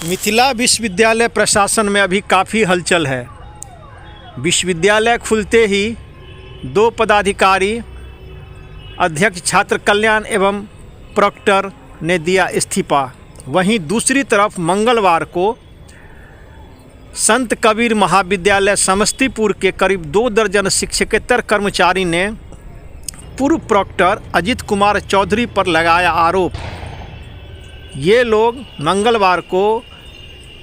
मिथिला विश्वविद्यालय प्रशासन में अभी काफ़ी हलचल है। विश्वविद्यालय खुलते ही 2 पदाधिकारी, अध्यक्ष छात्र कल्याण एवं प्रॉक्टर ने दिया इस्तीफा। वहीं दूसरी तरफ मंगलवार को संत कबीर महाविद्यालय समस्तीपुर के करीब 2 दर्जन शिक्षकेतर कर्मचारी ने पूर्व प्रॉक्टर अजित कुमार चौधरी पर लगाया आरोप। ये लोग मंगलवार को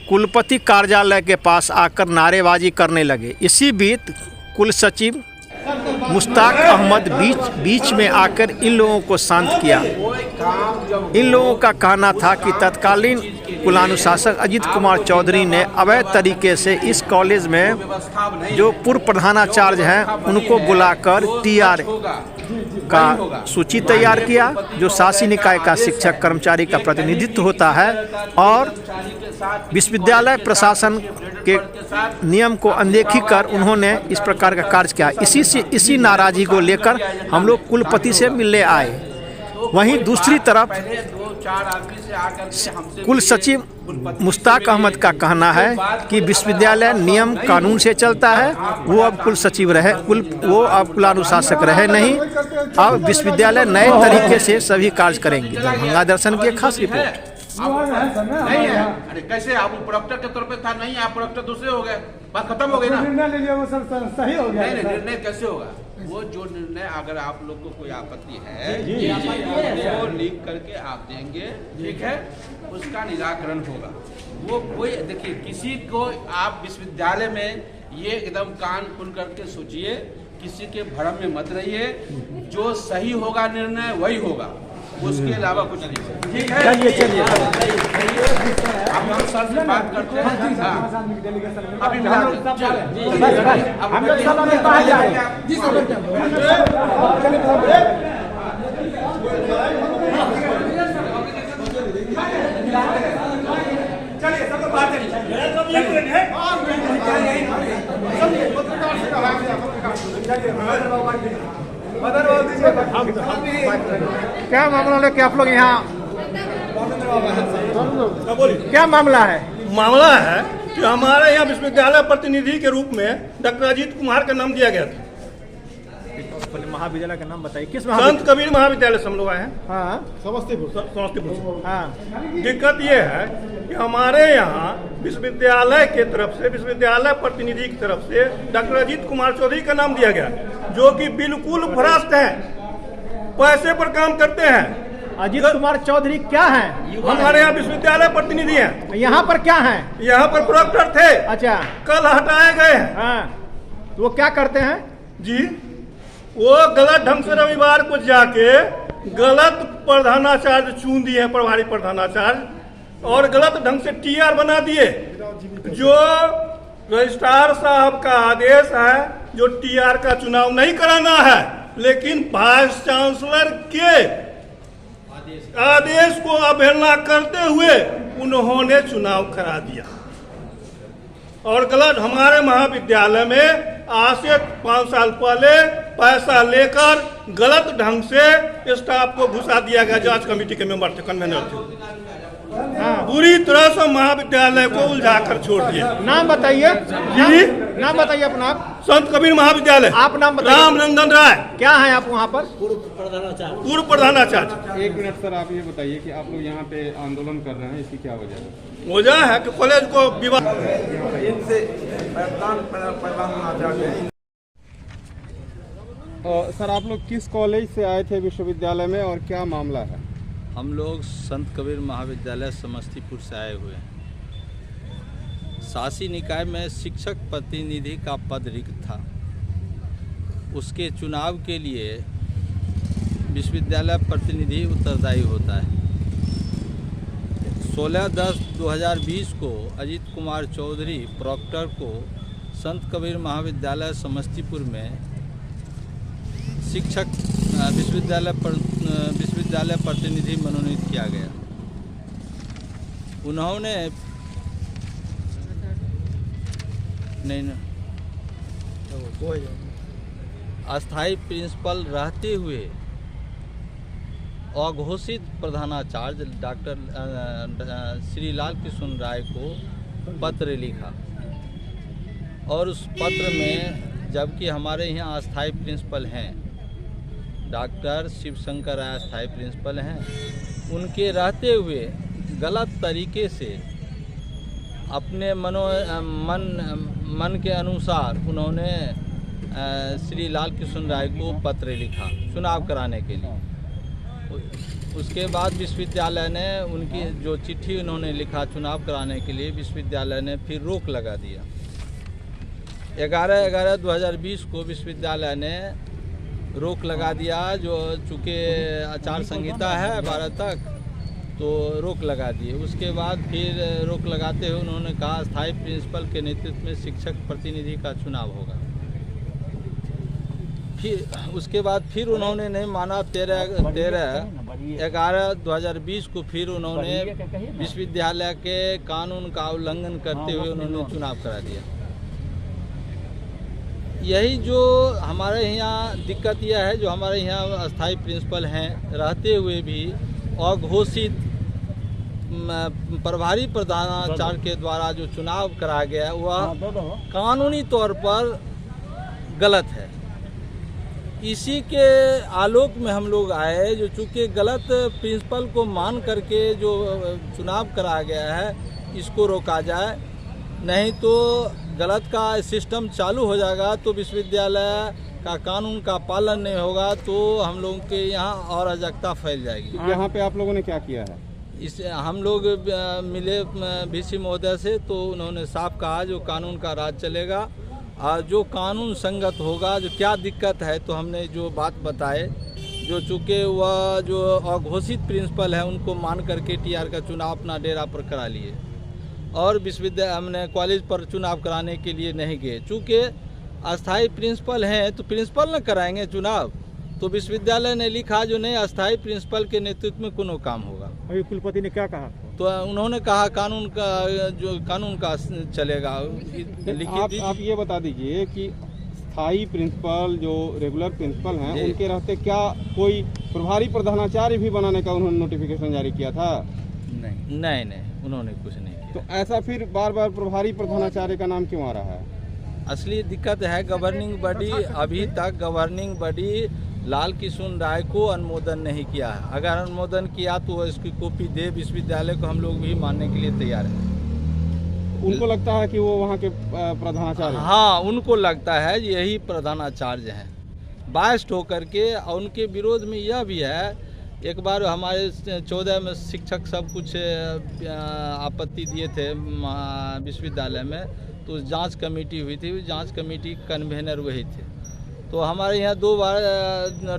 कुलपति कार्यालय के पास आकर नारेबाजी करने लगे। इसी बीच कुल सचिव मुश्ताक अहमद बीच में आकर इन लोगों को शांत किया। इन लोगों का कहना था कि तत्कालीन कुलानुशासक अजित कुमार चौधरी ने अवैध तरीके से इस कॉलेज में जो पूर्व प्रधानाचार्य हैं उनको बुलाकर टीआर का सूची तैयार किया, जो शासी निकाय का शिक्षक कर्मचारी का प्रतिनिधित्व होता है, और विश्वविद्यालय प्रशासन के नियम को अनदेखी कर उन्होंने इस प्रकार का कार्य किया। इसी नाराज़गी को लेकर हम लोग कुलपति से मिलने आए। वहीं दूसरी तरफ कुल सचिव मुश्ताक अहमद का कहना है कि विश्वविद्यालय नियम कानून से चलता है। वो अब कुल सचिव रहे, वो अब कुलानुशासक रहे नहीं। अब विश्वविद्यालय नए तरीके से सभी कार्य करेंगे। दरभंगा दर्शन की खास रिपोर्ट। नहीं है। अरे कैसे आप प्रोक्टर के तौर पे था, नहीं आप प्रोक्टर दूसरे हो गए, बात खत्म हो गई ना। सही हो गया। नहीं निर्णय कैसे होगा? वो जो निर्णय अगर आप लोग को कोई आपत्ति है वो लिख करके आप देंगे, ठीक है, उसका निराकरण होगा। वो कोई देखिए, किसी को आप विश्वविद्यालय में ये एकदम कान खुल करके सोचिए, किसी के भ्रम में मत रहिए। जो सही होगा निर्णय वही होगा, उसके अलावा कुछ नहीं। ठीक है, चलिए हम सर से बात करते हैं। अभी चलिए सब बात क्या मामला लेके आप लोग यहाँ? क्या मामला है? मामला है कि हमारे यहाँ विश्वविद्यालय प्रतिनिधि के रूप में डॉक्टर अजित कुमार का नाम दिया गया था। महाविद्यालय का नाम बताइए। किस संत कबीर महाविद्यालय से हम लोग आए हैं। हाँ, समस्तीपुर। हाँ। दिक्कत ये है कि हमारे यहाँ विश्वविद्यालय के तरफ से, विश्वविद्यालय प्रतिनिधि की तरफ से डॉक्टर अजित कुमार चौधरी का नाम दिया गया, जो कि बिल्कुल भ्रष्ट है, पैसे पर काम करते हैं। अजित कुमार चौधरी क्या है? हमारे यहाँ विश्वविद्यालय प्रतिनिधि हैं। यहाँ पर क्या है? यहाँ पर प्रोक्टर थे। अच्छा, कल हटाए गए हैं। हाँ, तो वो क्या करते हैं जी? वो गलत ढंग से रविवार को जाके गलत प्रधानाचार्य चुन दिए हैं, प्रभारी प्रधानाचार्य, और गलत ढंग से टीआर बना दिए। जो रजिस्ट्रार साहब का आदेश है जो टीआर का चुनाव नहीं कराना है, लेकिन वाइस चांसलर के आदेश को अवहेलना करते हुए उन्होंने चुनाव करा दिया। और गलत, हमारे महाविद्यालय में आज से 5 साल पहले पैसा लेकर गलत ढंग से स्टाफ को घुसा दिया गया। जांच कमेटी के मेंबर थे, कन्वेनर थे। पूरी तरह से महाविद्यालय को उलझाकर छोड़ दिया। नाम बताइए जी, नाम बताइए अपना। संत कबीर महाविद्यालय। आप नाम बताइए। राम रंजन राय। क्या है आप वहाँ पर? पूर्व प्रधानाचार्य। 1 मिनट सर, आप ये बताइए कि आप लोग यहाँ पे आंदोलन कर रहे हैं, इसकी क्या वजह है? वजह है कि कॉलेज को विवाद सर, आप लोग किस कॉलेज से आए थे विश्वविद्यालय में और क्या मामला है? हम लोग संत कबीर महाविद्यालय समस्तीपुर से आए हुए हैं। शासी निकाय में शिक्षक प्रतिनिधि का पद रिक्त था। उसके चुनाव के लिए विश्वविद्यालय प्रतिनिधि उत्तरदायी होता है। 16/10/2020 को अजित कुमार चौधरी प्रॉक्टर को संत कबीर महाविद्यालय समस्तीपुर में शिक्षक विश्वविद्यालय प्रतिनिधि मनोनीत किया गया। उन्होंने अस्थाई प्रिंसिपल रहते हुए अघोषित प्रधानाचार्य डॉक्टर श्री लाल कृष्ण राय को पत्र लिखा और उस पत्र में, जबकि हमारे यहाँ अस्थाई प्रिंसिपल हैं, डॉक्टर शिवशंकर राय अस्थाई प्रिंसिपल हैं, उनके रहते हुए गलत तरीके से अपने मन के अनुसार उन्होंने श्री लाल कृष्ण राय को पत्र लिखा चुनाव कराने के लिए। उसके बाद विश्वविद्यालय ने उनकी जो चिट्ठी उन्होंने लिखा चुनाव कराने के लिए, विश्वविद्यालय ने फिर रोक लगा दिया। 11/11/2020 को विश्वविद्यालय ने रोक लगा दिया, जो चूँकि आचार संहिता है 12 तक, तो रोक लगा दिए। उसके बाद फिर रोक लगाते हुए उन्होंने कहा स्थायी प्रिंसिपल के नेतृत्व में शिक्षक प्रतिनिधि का चुनाव होगा। फिर उसके बाद फिर उन्होंने नहीं माना। 13/11/2020 को फिर उन्होंने विश्वविद्यालय के कानून का उल्लंघन करते हुए उन्होंने चुनाव करा दिया। यही जो हमारे यहाँ दिक्कत यह है, जो हमारे यहाँ अस्थाई प्रिंसिपल हैं, रहते हुए भी अघोषित प्रभारी प्रधानाचार्य के द्वारा जो चुनाव कराया गया वह कानूनी तौर पर गलत है। इसी के आलोक में हम लोग आए, जो चूँकि गलत प्रिंसिपल को मान करके जो चुनाव कराया गया है इसको रोका जाए, नहीं तो गलत का सिस्टम चालू हो जाएगा तो विश्वविद्यालय का कानून का पालन नहीं होगा, तो हम लोगों के यहाँ और अराजकता फैल जाएगी। यहाँ पे आप लोगों ने क्या किया है? इस हम लोग मिले VC महोदय से, तो उन्होंने साफ कहा जो कानून का राज चलेगा और जो कानून संगत होगा, जो क्या दिक्कत है, तो हमने जो बात बताए, जो चूँकि वह जो अघोषित प्रिंसिपल है उनको मान करके TR का चुनाव अपना डेरा पर करा लिए और विश्वविद्यालय हमने कॉलेज पर चुनाव कराने के लिए नहीं गए। चूँकि अस्थाई प्रिंसिपल हैं तो प्रिंसिपल न कराएंगे चुनाव, तो विश्वविद्यालय ने लिखा जो नहीं अस्थाई प्रिंसिपल के नेतृत्व में कोनो काम होगा। अभी कुलपति ने क्या कहा? तो उन्होंने कहा कानून का चलेगा। आप ये बता दीजिए कि स्थायी प्रिंसिपल जो रेगुलर प्रिंसिपल हैं उनके रहते क्या कोई प्रभारी प्रधानाचार्य भी बनाने का उन्होंने नोटिफिकेशन जारी किया था? नहीं, उन्होंने कुछ नहीं किया। तो ऐसा फिर बार बार प्रभारी प्रधानाचार्य का नाम क्यों आ रहा है? असली दिक्कत है गवर्निंग बॉडी, अभी तक गवर्निंग बॉडी लाल कृष्ण राय को अनुमोदन नहीं किया है। अगर अनुमोदन किया तो इसकी कॉपी दे विश्वविद्यालय को, हम लोग भी मानने के लिए तैयार हैं। उनको लगता है कि वो वहाँ के प्रधानाचार्य? हाँ, उनको लगता है यही प्रधानाचार्य हैं, बायस्ड होकर के। और उनके विरोध में यह भी है, एक बार हमारे 14 में शिक्षक सब कुछ आपत्ति दिए थे विश्वविद्यालय में, तो जांच कमेटी हुई थी, जांच कमेटी कन्वेनर वही थे। तो हमारे यहाँ 2 बार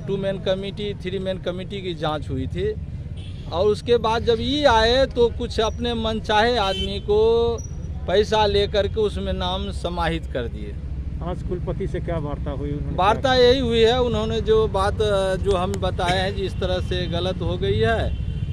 2 मैन कमेटी 3 मैन कमेटी की जांच हुई थी। और उसके बाद जब ये आए तो कुछ अपने मनचाहे आदमी को पैसा लेकर के उसमें नाम समाहित कर दिए। आज कुलपति से क्या वार्ता हुई? वार्ता यही हुई है, उन्होंने जो बात जो हम बताए हैं जी इस तरह से गलत हो गई है,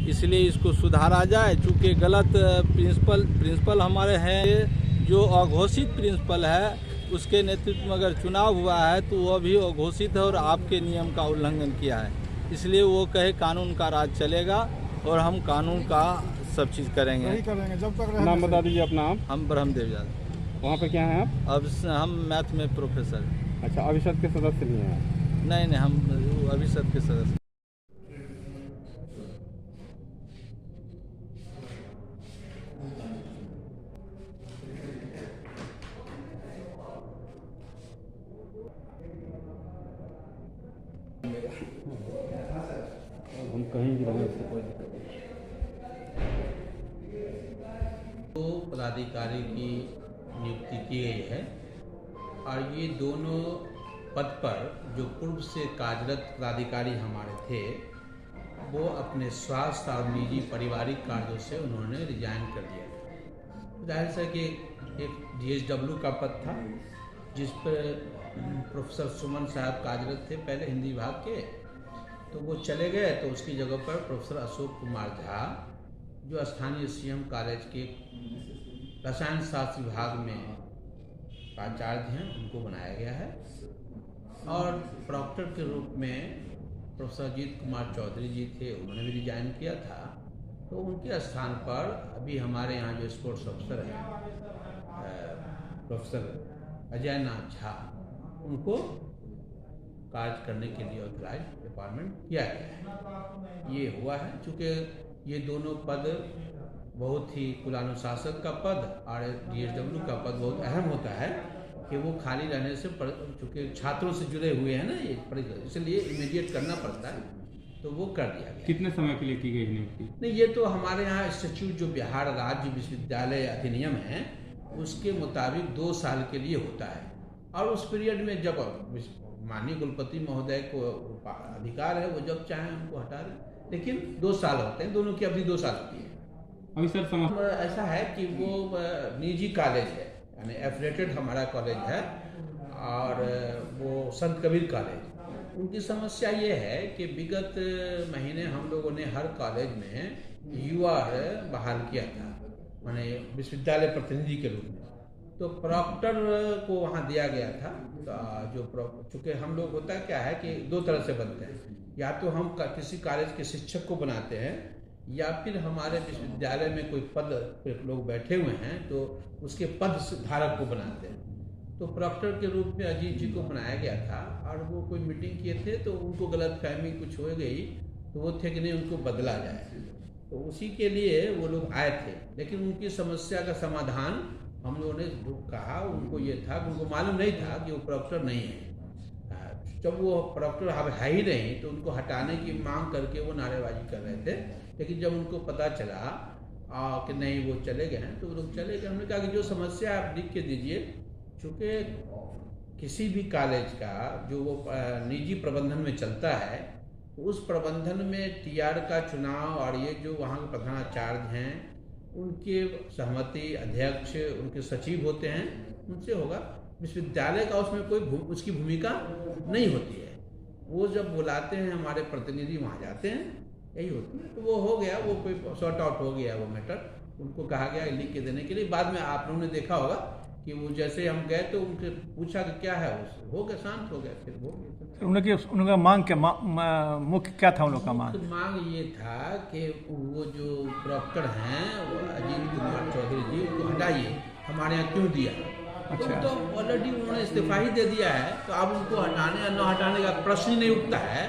इसलिए इसको सुधारा जाए। चूँकि गलत प्रिंसिपल हमारे हैं, जो अघोषित प्रिंसिपल है उसके नेतृत्व में अगर चुनाव हुआ है तो वह भी अघोषित है और आपके नियम का उल्लंघन किया है, इसलिए वो कहे कानून का राज चलेगा और हम कानून का सब चीज़ करेंगे। जब तक नाम बता दीजिए अपना। हम ब्रह्मदेव यादव। वहाँ पे क्या हैं आप? अब हम मैथ में प्रोफेसर। अच्छा, अभिषद के सदस्य नहीं हैं? नहीं, हम अभिषद के सदस्य। हम कहीं भी रहें उससे कोई दिक्कत नहीं। दो पदाधिकारी की नियुक्ति की गई है और ये दोनों पद पर जो पूर्व से कार्यरत पदाधिकारी हमारे थे वो अपने स्वास्थ्य और निजी पारिवारिक कार्यों से उन्होंने रिजाइन कर दिया। जाहिर से कि एक DSW का पद था जिस पर प्रोफेसर सुमन साहब कार्यरत थे पहले हिंदी विभाग के, तो वो चले गए। तो उसकी जगह पर प्रोफेसर अशोक कुमार झा जो स्थानीय CM कॉलेज के रसायन शास्त्र विभाग में प्राचार्य हैं उनको बनाया गया है और प्रॉक्टर के रूप में प्रोफेसर अजीत कुमार चौधरी जी थे, उन्होंने भी रिजाइन किया था। तो उनके स्थान पर अभी हमारे यहाँ जो स्पोर्ट्स अफसर हैं प्रोफेसर अजय नाथ झा, उनको कार्य करने के लिए ऑथराइज डिपार्टमेंट किया गया है। ये हुआ है चूँकि ये दोनों पद बहुत ही कुलानुशासन का पद और DSW का पद बहुत अहम होता है कि वो खाली रहने से चूँकि छात्रों से जुड़े हुए हैं ना ये, इसलिए इमीडिएट करना पड़ता है, तो वो कर दिया गया। कितने समय के लिए की गई नियुक्ति? नहीं, ये तो हमारे यहाँ इंस्टीट्यूट जो बिहार राज्य विश्वविद्यालय अधिनियम है उसके मुताबिक 2 साल के लिए होता है, और उस पीरियड में जब माननीय कुलपति महोदय को अधिकार है, वो जब चाहें उनको हटा दें, लेकिन 2 साल होते हैं, दोनों की अवधि 2 साल होती है। अभी सर ऐसा है कि वो निजी कॉलेज है, यानी एफिलेटेड हमारा कॉलेज है, और वो संत कबीर कॉलेज। उनकी समस्या ये है कि विगत महीने हम लोगों ने हर कॉलेज में युवा बहाल किया था, माने विश्वविद्यालय प्रतिनिधि के रूप में। तो प्रॉक्टर को वहाँ दिया गया था, जो चूँकि हम लोग होता क्या है कि 2 तरह से बनते हैं, या तो हम किसी कॉलेज के शिक्षक को बनाते हैं, या फिर हमारे विश्वविद्यालय में कोई पद लोग बैठे हुए हैं तो उसके पद धारक को बनाते हैं। तो प्रॉक्टर के रूप में अजीत जी को बनाया गया था, और वो कोई मीटिंग किए थे तो उनको गलतफहमी कुछ हो गई, तो वो थे कि नहीं उनको बदला जाए, तो उसी के लिए वो लोग आए थे। लेकिन उनकी समस्या का समाधान हम लोगों ने जो कहा, उनको ये था कि उनको मालूम नहीं था कि वो प्रॉक्टर नहीं है। जब वो प्रॉक्टर है ही नहीं तो उनको हटाने की मांग करके वो नारेबाजी कर रहे थे, लेकिन जब उनको पता चला कि नहीं वो चले गए हैं तो वो लोग चले गए। हमने कहा कि जो समस्या आप लिख के दीजिए, चूँकि किसी भी कॉलेज का जो वो निजी प्रबंधन में चलता है, तो उस प्रबंधन में TR का चुनाव और ये जो वहाँ के प्रधानाचार्य हैं उनके सहमति, अध्यक्ष, उनके सचिव होते हैं, उनसे होगा। विश्वविद्यालय का उसमें कोई उसकी भूमिका नहीं होती है। वो जब बुलाते हैं हमारे प्रतिनिधि वहाँ जाते हैं, यही होती है। तो वो हो गया, वो कोई सॉर्ट आउट हो गया वो मैटर, उनको कहा गया लिख के देने के लिए। बाद में आप लोगों ने देखा होगा कि वो जैसे हम गए तो उनके पूछा कि क्या है, हो गया, शांत हो गया, फिर हो गया। उनका मांग क्या, मुख्य क्या था उन लोग का मांग? मांग ये था कि वो जो प्रॉक्टर हैं वो अजीत कुमार चौधरी जी, उनको हटाइए, हमारे यहाँ क्यों दिया? अच्छा। तो ऑलरेडी उन्होंने इस्तीफा ही दे दिया है, तो अब उनको हटाने या न हटाने का प्रश्न ही नहीं उठता है।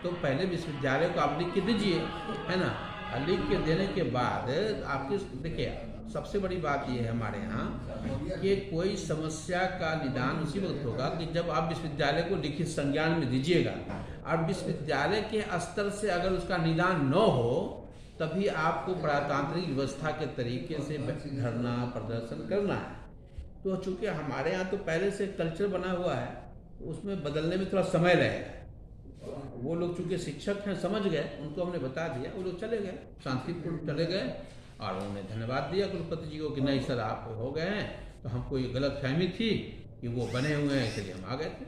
तो पहले विश्वविद्यालय को आप लिख के दीजिए, है ना, लिख के देने के बाद आपके देखिए सबसे बड़ी बात ये है हमारे यहाँ कि कोई समस्या का निदान उसी वक्त होगा कि जब आप विश्वविद्यालय को लिखित संज्ञान में दीजिएगा, और विश्वविद्यालय के स्तर से अगर उसका निदान न हो तभी आपको प्रजातांत्रिक व्यवस्था के तरीके से धरना प्रदर्शन करना है। तो चूँकि हमारे यहाँ तो पहले से कल्चर बना हुआ है, उसमें बदलने में थोड़ा समय लगेगा। वो लोग चूँकि शिक्षक हैं, समझ गए, उनको हमने बता दिया, वो लोग चले गए, शांतिपूर्ण चले गए, और उन्होंने धन्यवाद दिया कुलपति जी को कि नहीं सर आप हो गए हैं, तो हमको ये गलतफहमी थी कि वो बने हुए हैं, इसलिए हम आ गए थे।